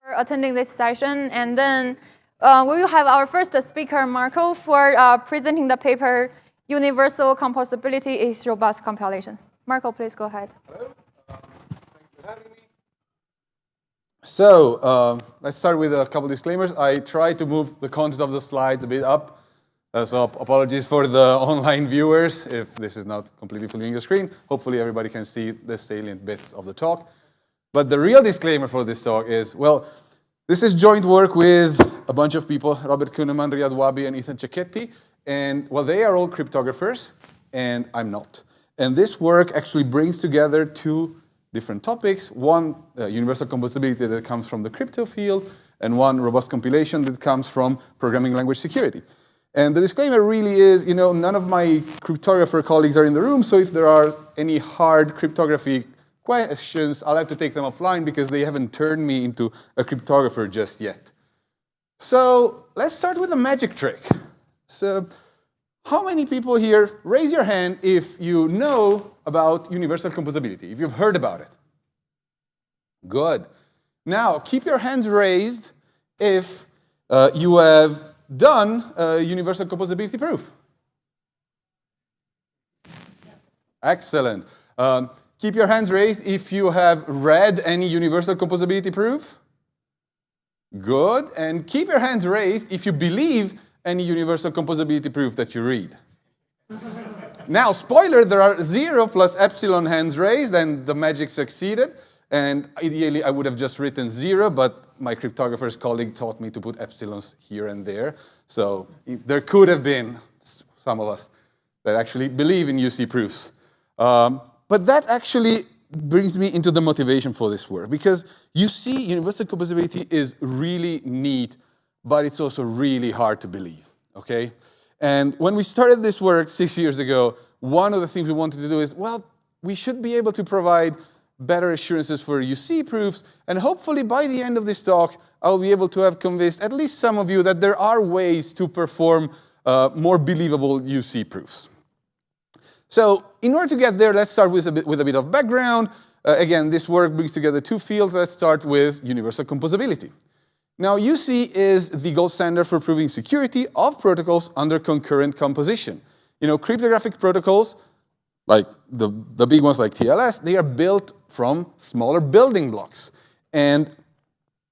for attending this session. And then we will have our first speaker, Marco, for presenting the paper, Universal Composability is Robust Compilation. Marco, please go ahead. Hello. Thanks for having me. So let's start with a couple disclaimers. I tried to move the content of the slides a bit up. So apologies for the online viewers if this is not completely filling the screen. Hopefully everybody can see the salient bits of the talk. But the real disclaimer for this talk is, well, this is joint work with a bunch of people, Robert Künnemann, Riad, Wahby, and Ethan Cecchetti. And well, they are all cryptographers, and I'm not. And this work actually brings together two different topics. One, universal composability that comes from the crypto field, and one, robust compilation that comes from programming language security. And the disclaimer really is, none of my cryptographer colleagues are in the room, so if there are any hard cryptography questions, I'll have to take them offline because they haven't turned me into a cryptographer just yet. So let's start with a magic trick. So how many people here, raise your hand if you know about universal composability, if you've heard about it? Good. Now, keep your hands raised if you have done a universal composability proof. Excellent. Keep your hands raised if you have read any universal composability proof. Good. And keep your hands raised if you believe any universal composability proof that you read. Now, spoiler, there are 0 plus epsilon hands raised, and the magic succeeded. And ideally, I would have just written 0, but my cryptographer's colleague taught me to put epsilons here and there. So there could have been some of us that actually believe in UC proofs. But that actually brings me into the motivation for this work, because you see, universal composability is really neat, but it's also really hard to believe, okay? And when we started this work 6 years ago, one of the things we wanted to do is, well, we should be able to provide better assurances for UC proofs, and hopefully by the end of this talk, I'll be able to have convinced at least some of you that there are ways to perform more believable UC proofs. So in order to get there, let's start with a bit of background. Again, this work brings together two fields. Let's start with universal composability. Now, UC is the gold standard for proving security of protocols under concurrent composition. Cryptographic protocols, like the big ones like TLS, they are built from smaller building blocks. And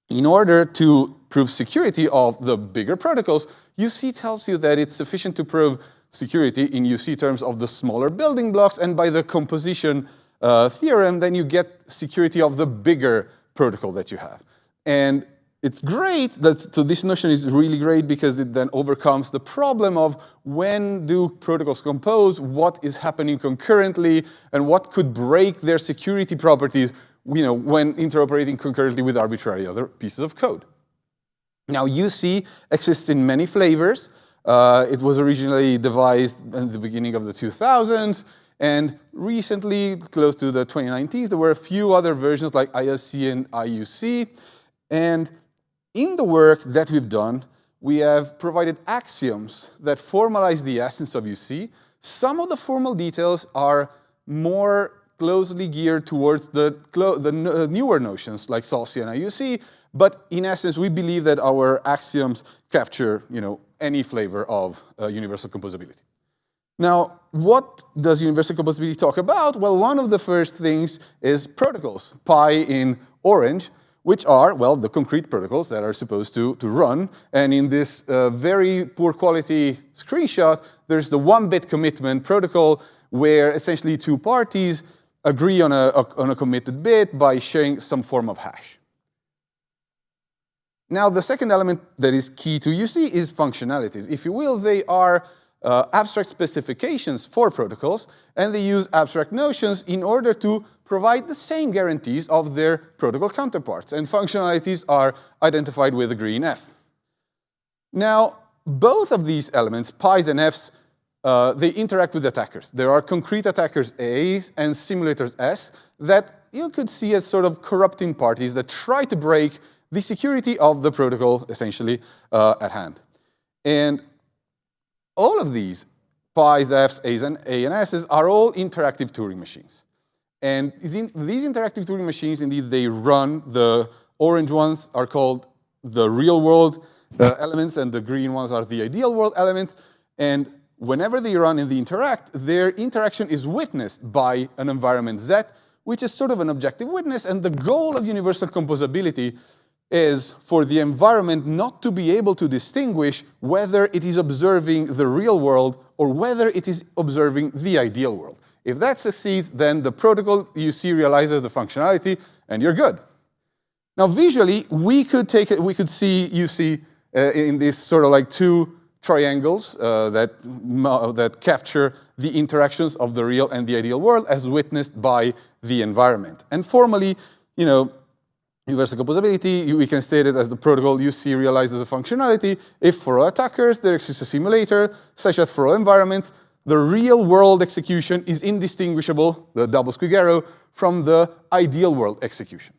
in order to prove security of the bigger protocols, UC tells you that it's sufficient to prove security in UC terms of the smaller building blocks, and by the composition theorem, then you get security of the bigger protocol that you have. And it's great, so this notion is really great because it then overcomes the problem of when do protocols compose, what is happening concurrently, and what could break their security properties when interoperating concurrently with arbitrary other pieces of code. Now, UC exists in many flavors. It was originally devised in the beginning of the 2000s, and recently, close to the 2019s, there were a few other versions like ILC and IUC. And in the work that we've done, we have provided axioms that formalize the essence of UC. Some of the formal details are more closely geared towards the newer notions like SOLC and IUC, but in essence, we believe that our axioms capture, any flavor of universal composability. Now, what does universal composability talk about? Well, one of the first things is protocols, pi in orange, which are, well, the concrete protocols that are supposed to run. And in this very poor quality screenshot, there's the 1-bit commitment protocol where essentially two parties agree on a committed bit by sharing some form of hash. Now, the second element that is key to UC is functionalities. If you will, they are abstract specifications for protocols, and they use abstract notions in order to provide the same guarantees of their protocol counterparts. And functionalities are identified with a green F. Now, both of these elements, pi's and f's, they interact with attackers. There are concrete attackers A's and simulators S that you could see as sort of corrupting parties that try to break the security of the protocol, essentially, at hand. And all of these, pi's, f's, A's, and S's, are all interactive Turing machines. And these interactive Turing machines, indeed, they run the orange ones are called the real world elements, and the green ones are the ideal world elements. And whenever they run and they interact, their interaction is witnessed by an environment Z, which is sort of an objective witness. And the goal of universal composability is for the environment not to be able to distinguish whether it is observing the real world or whether it is observing the ideal world. If that succeeds, then the protocol you see realizes the functionality, and you're good. Now, visually, we could see UC in these sort of like two triangles that capture the interactions of the real and the ideal world as witnessed by the environment. And formally, you know, universal composability, we can state it as the protocol UC realizes a functionality if for all attackers there exists a simulator, such as for all environments, the real world execution is indistinguishable, the double squig arrow, from the ideal world execution.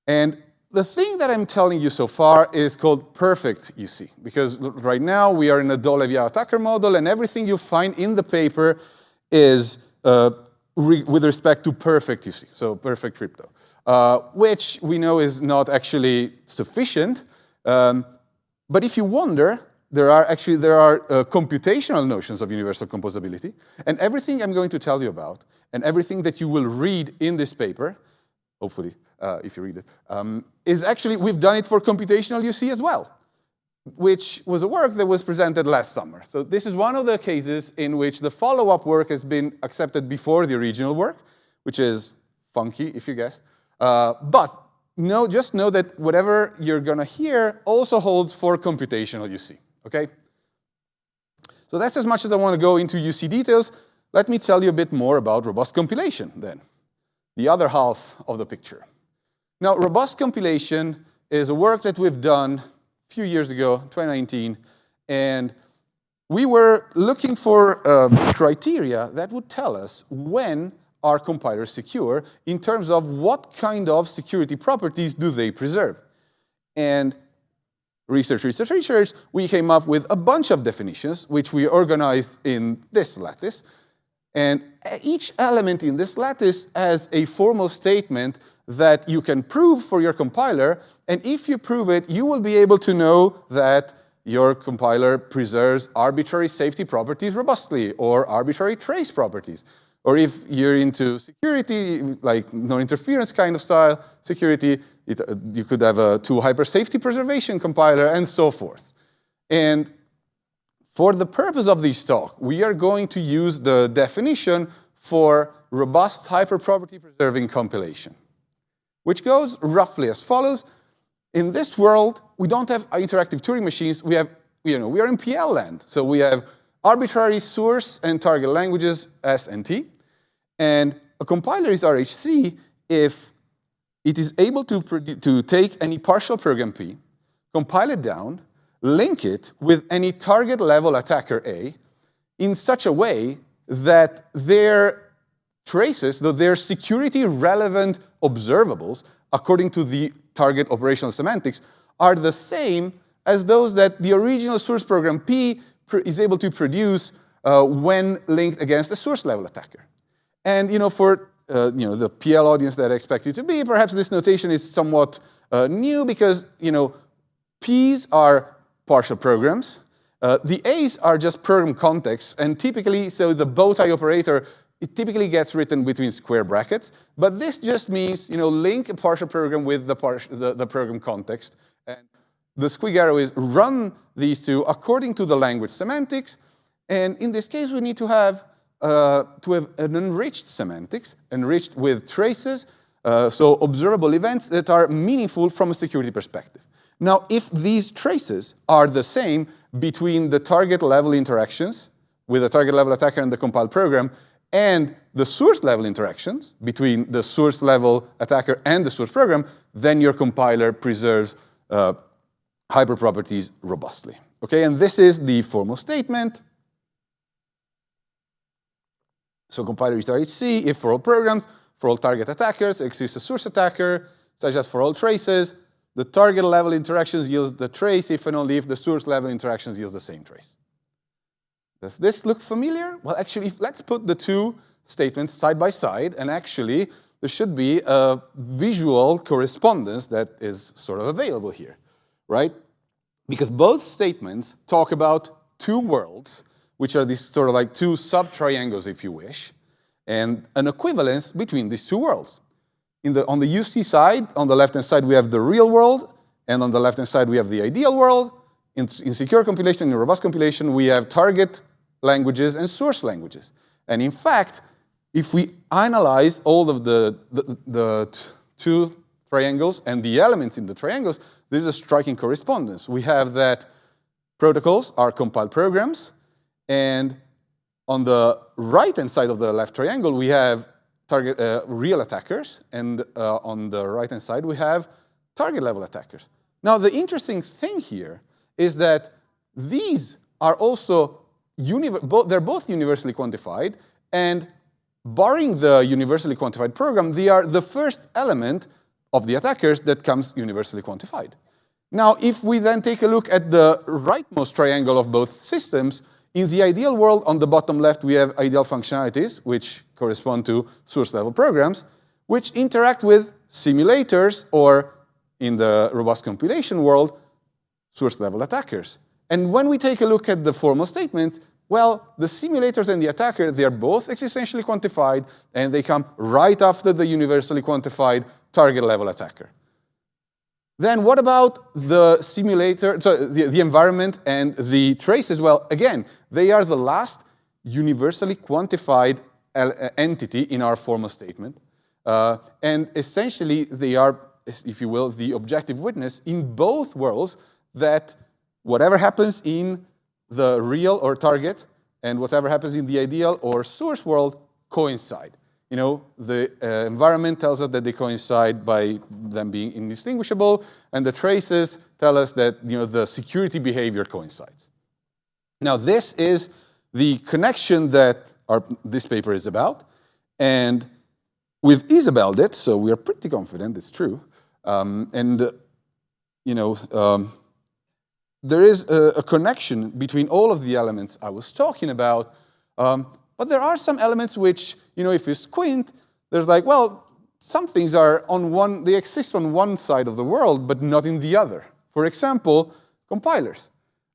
And the thing that I'm telling you so far is called perfect UC, because right now we are in a Dole-Via attacker model, and everything you find in the paper is with respect to perfect UC, so perfect crypto, which we know is not actually sufficient. But if you wonder, there are computational notions of universal composability, and everything I'm going to tell you about, and everything that you will read in this paper, hopefully, if you read it, is actually, we've done it for computational UC as well, which was a work that was presented last summer. So this is one of the cases in which the follow-up work has been accepted before the original work, which is funky, if you guess. But just know that whatever you're going to hear also holds for computational UC, okay? So that's as much as I want to go into UC details. Let me tell you a bit more about robust compilation then, the other half of the picture. Now, robust compilation is a work that we've done a few years ago, 2019, and we were looking for criteria that would tell us when are compilers secure in terms of what kind of security properties do they preserve. And research, we came up with a bunch of definitions, which we organized in this lattice. And each element in this lattice has a formal statement that you can prove for your compiler. And if you prove it, you will be able to know that your compiler preserves arbitrary safety properties robustly, or arbitrary trace properties. Or if you're into security, like non-interference kind of style security, you could have a two-hyper safety preservation compiler, and so forth. And for the purpose of this talk, we are going to use the definition for robust hyperproperty preserving compilation, which goes roughly as follows. In this world, we don't have interactive Turing machines. We are in PL land. So we have arbitrary source and target languages, S and T. And a compiler is RHC if it is able to take any partial program P, compile it down, link it with any target level attacker A in such a way that their traces, their security relevant observables, according to the target operational semantics, are the same as those that the original source program P is able to produce when linked against a source level attacker. And for the PL audience that I expect you to be, perhaps this notation is somewhat new because P's are partial programs. The A's are just program contexts, and typically, so the bow tie operator, it typically gets written between square brackets. But this just means link a partial program with the program context. And the squig arrow is run these two according to the language semantics. And in this case, we need to have an enriched semantics, enriched with traces, so observable events that are meaningful from a security perspective. Now, if these traces are the same between the target level interactions with the target level attacker and the compiled program, and the source level interactions between the source level attacker and the source program, then your compiler preserves hyperproperties robustly. Okay, and this is the formal statement. So compiler is RHC if for all programs, for all target attackers, exists a source attacker, such as for all traces. The target level interactions yield the trace if and only if the source level interactions yield the same trace. Does this look familiar? Well, actually, let's put the two statements side by side and actually there should be a visual correspondence that is sort of available here, right? Because both statements talk about two worlds, which are these sort of like two sub-triangles, if you wish, and an equivalence between these two worlds. On the UC side, on the left-hand side, we have the real world, and on the left-hand side, we have the ideal world. In secure compilation, in robust compilation, we have target languages and source languages. And in fact, if we analyze all of the two triangles and the elements in the triangles, there's a striking correspondence. We have that protocols are compiled programs, and on the right-hand side of the left triangle, we have real attackers, and on the right-hand side, we have target-level attackers. Now, the interesting thing here is that these are also, they're both universally quantified, and barring the universally quantified program, they are the first element of the attackers that comes universally quantified. Now, if we then take a look at the rightmost triangle of both systems, in the ideal world, on the bottom left, we have ideal functionalities, which correspond to source-level programs, which interact with simulators, or in the robust compilation world, source-level attackers. And when we take a look at the formal statements, well, the simulators and the attacker, they are both existentially quantified, and they come right after the universally quantified target-level attacker. Then what about the simulator, so the environment and the traces? Well, again, they are the last universally quantified entity in our formal statement. And essentially, they are, if you will, the objective witness in both worlds that whatever happens in the real or target and whatever happens in the ideal or source world coincide. You know, the environment tells us that they coincide by them being indistinguishable, and the traces tell us that, you know, the security behavior coincides. Now, this is the connection that this paper is about, and we've Isabelled it, so we are pretty confident it's true. There is a connection between all of the elements I was talking about, but there are some elements which, you know, if you squint, there's like, well, some things are they exist on one side of the world, but not in the other. For example, compilers.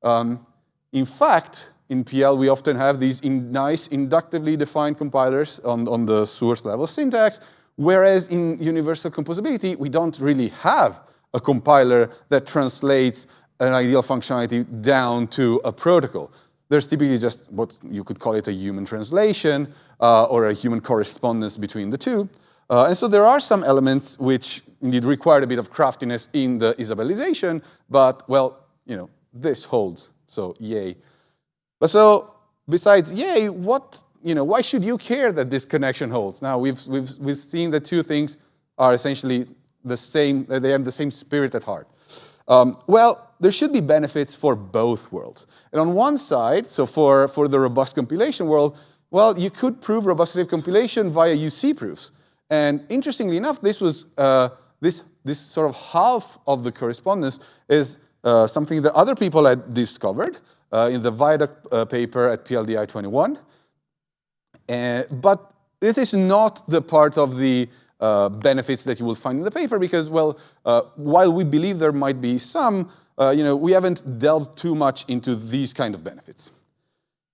In fact, in PL, we often have these nice inductively defined compilers on the source level syntax, whereas in universal composability, we don't really have a compiler that translates an ideal functionality down to a protocol. There's typically just what you could call it a human translation or a human correspondence between the two. And so there are some elements which indeed require a bit of craftiness in the Isabellization, but, well, you know, this holds, so yay. But so, besides yay, why should you care that this connection holds? Now, we've seen that two things are essentially the same, they have the same spirit at heart. Well, there should be benefits for both worlds. And on one side, so for the robust compilation world, well, you could prove robust compilation via UC proofs. And interestingly enough, this was this sort of half of the correspondence is something that other people had discovered in the Viaduct paper at PLDI-21. But it is not the part of the benefits that you will find in the paper because, well, while we believe there might be some, we haven't delved too much into these kind of benefits.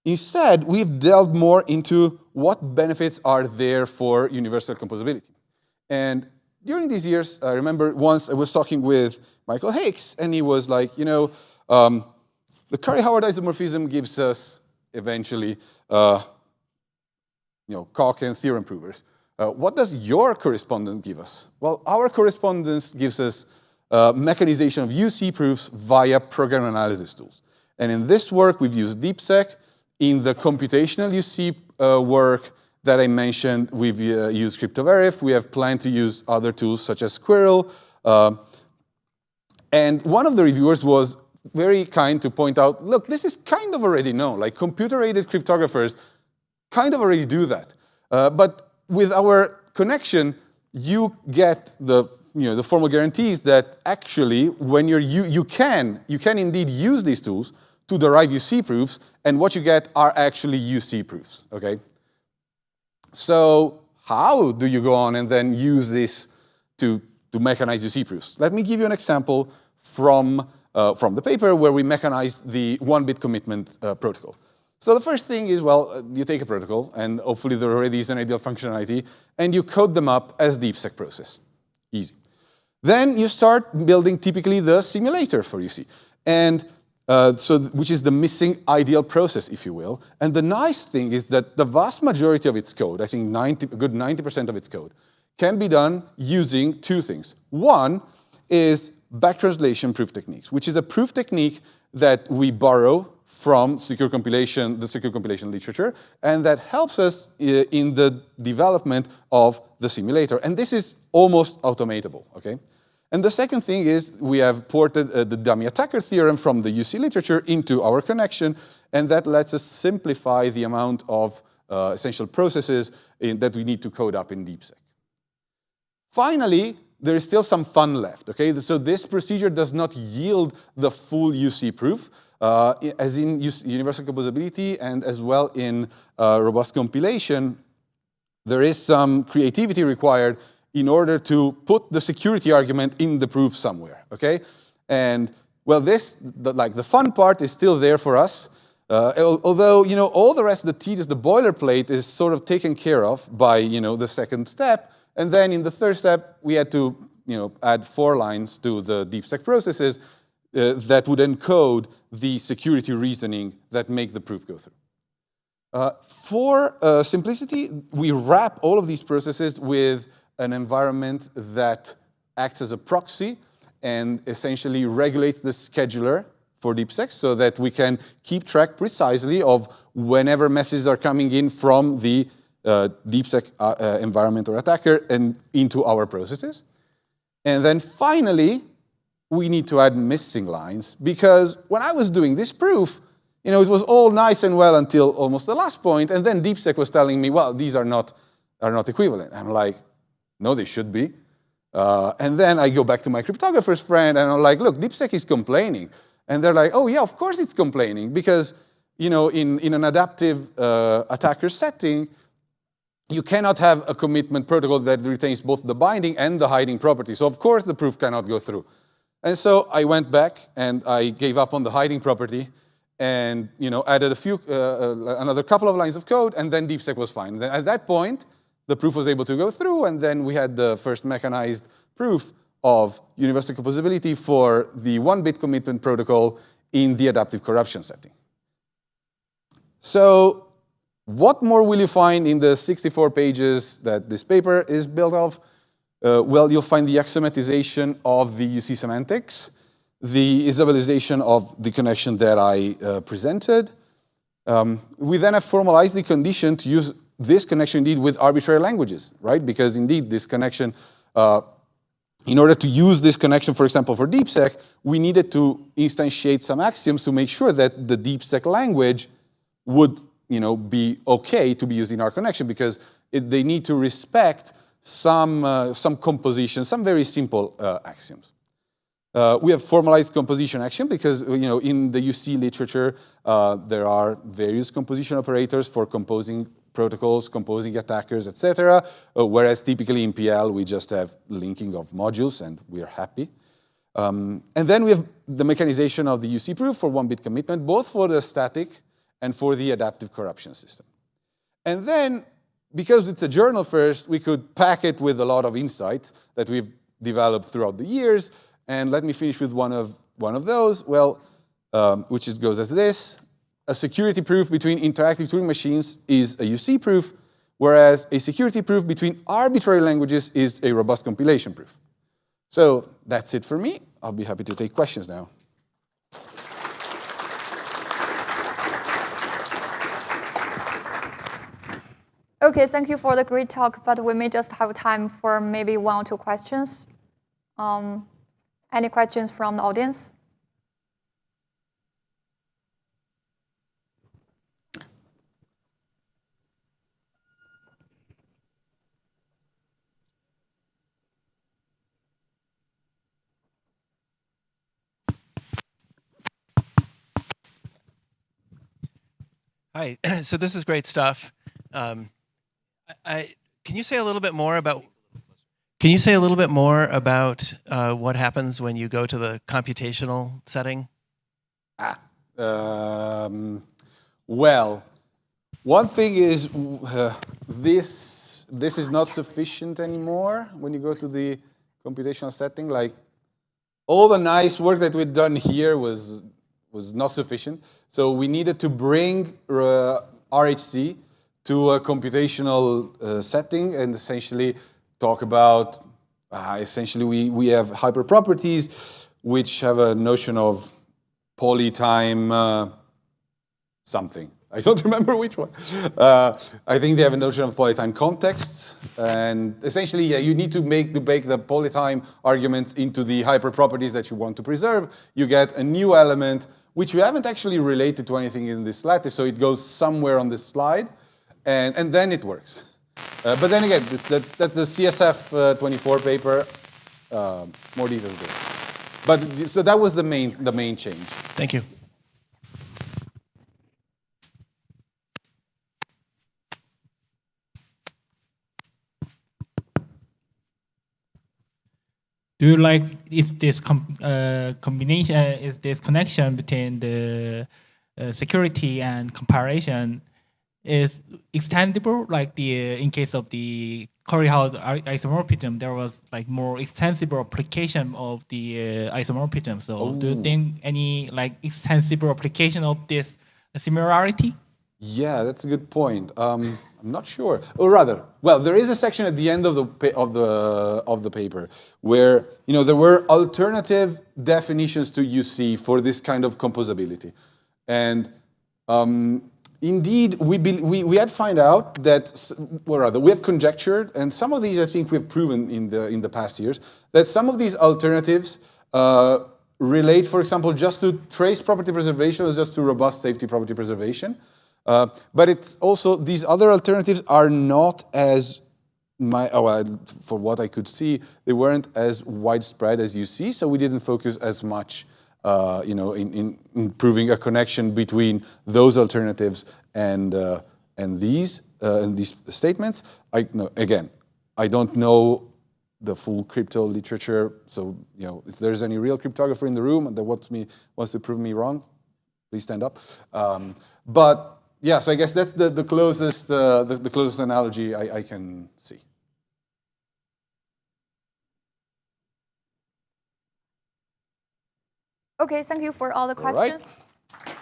Instead, we've delved more into what benefits are there for universal composability. And during these years, I remember once I was talking with Michael Hicks, and he was like, the Curry-Howard isomorphism gives us eventually, Koch and theorem provers. What does your correspondence give us? Well, our correspondence gives us mechanization of UC proofs via program analysis tools. And in this work, we've used DeepSec. In the computational UC work that I mentioned, we've used CryptoVerif. We have planned to use other tools such as Squirrel. And one of the reviewers was very kind to point out, look, this is kind of already known. Like computer-aided cryptographers kind of already do that. But with our connection, you get the formal guarantees that actually when you can indeed use these tools to derive UC proofs, and what you get are actually UC proofs, okay? So how do you go on and then use this to mechanize UC proofs? Let me give you an example from the paper where we mechanized the one-bit commitment protocol. So the first thing is, well, you take a protocol, and hopefully there already is an ideal functionality, and you code them up as DeepSec process. Easy. Then you start building typically the simulator for UC, and which is the missing ideal process, if you will. And the nice thing is that the vast majority of its code, I think a good 90% of its code, can be done using two things. One is back translation proof techniques, which is a proof technique that we borrow from the secure compilation literature, and that helps us in the development of the simulator. And this is almost automatable, okay? And the second thing is we have ported the dummy attacker theorem from the UC literature into our connection, and that lets us simplify the amount of essential processes that we need to code up in DeepSec. Finally, there is still some fun left, okay? So this procedure does not yield the full UC proof, as in universal composability and as well in robust compilation. There is some creativity required in order to put the security argument in the proof somewhere, okay? And, well, the fun part is still there for us, although, all the rest of the tedious, the boilerplate is sort of taken care of by, the second step. And then in the third step, we had to, add 4 lines to the DeepSec processes that would encode the security reasoning that make the proof go through. For simplicity, we wrap all of these processes with an environment that acts as a proxy and essentially regulates the scheduler for DeepSec so that we can keep track precisely of whenever messages are coming in from the DeepSec environment or attacker and into our processes. And then finally, we need to add missing lines, because when I was doing this proof, it was all nice and well until almost the last point, and then DeepSec was telling me, well, these are not equivalent. I'm like, no, they should be. And then I go back to my cryptographer's friend, and I'm like, look, DeepSec is complaining. And they're like, oh, yeah, of course it's complaining, because in an adaptive attacker setting, you cannot have a commitment protocol that retains both the binding and the hiding property. So of course the proof cannot go through. And so I went back and I gave up on the hiding property and added another couple of lines of code, and then DeepSec was fine. Then at that point, the proof was able to go through, and then we had the first mechanized proof of universal composability for the one-bit commitment protocol in the adaptive corruption setting. So what more will you find in the 64 pages that this paper is built of? Well, you'll find the axiomatization of the UC semantics, the isabelization of the connection that I presented. We then have formalized the condition to use this connection indeed with arbitrary languages, right? Because indeed this connection, in order to use this connection, for example, for DeepSec, we needed to instantiate some axioms to make sure that the DeepSec language would be okay to be used in our connection, because they need to respect some composition, some very simple axioms. We have formalized composition action because in the UC literature there are various composition operators for composing protocols, composing attackers, etc. Whereas typically in PL we just have linking of modules and we're happy. And then we have the mechanization of the UC proof for one-bit commitment, both for the static and for the adaptive corruption system. And then, because it's a journal first, we could pack it with a lot of insights that we've developed throughout the years. And let me finish with one of those, well, which goes as this. A security proof between interactive Turing machines is a UC proof, whereas a security proof between arbitrary languages is a robust compilation proof. So that's it for me. I'll be happy to take questions now. Okay, thank you for the great talk, but we may just have time for maybe 1 or 2 questions. Any questions from the audience? Hi, so this is great stuff. Can you say a little bit more about? Can you say a little bit more about what happens when you go to the computational setting? Well, one thing is this is not sufficient anymore when you go to the computational setting. Like all the nice work that we'd done here was not sufficient. So we needed to bring RHC to a computational setting and essentially talk about, essentially we have hyperproperties which have a notion of polytime something. I don't remember which one. I think they have a notion of polytime contexts, and essentially, yeah, you need to bake the polytime arguments into the hyperproperties that you want to preserve. You get a new element, which we haven't actually related to anything in this lattice, so it goes somewhere on this slide, and then it works. But then again, that's the CSF'24 paper. More details there. But so that was the main change. Thank you. Do you like if this combination, is this connection between the security and comparison is extendable? Like in case of the Curry-House isomorphism, there was like more extensible application of the isomorphism. So do you think any like extensible application of this similarity? Yeah, that's a good point. I'm not sure. Or rather, well, there is a section at the end of the paper where there were alternative definitions to UC for this kind of composability, and indeed we had found out that, or rather, we have conjectured, and some of these I think we've proven in the past years that some of these alternatives relate, for example, just to trace property preservation or just to robust safety property preservation. But it's also, these other alternatives are not as, for what I could see, they weren't as widespread as you see, so we didn't focus as much, in proving a connection between those alternatives and these statements. Again, I don't know the full crypto literature, so if there's any real cryptographer in the room that wants to prove me wrong, please stand up. But yeah, so I guess that's the closest analogy I can see. Okay, thank you for all the questions. All right.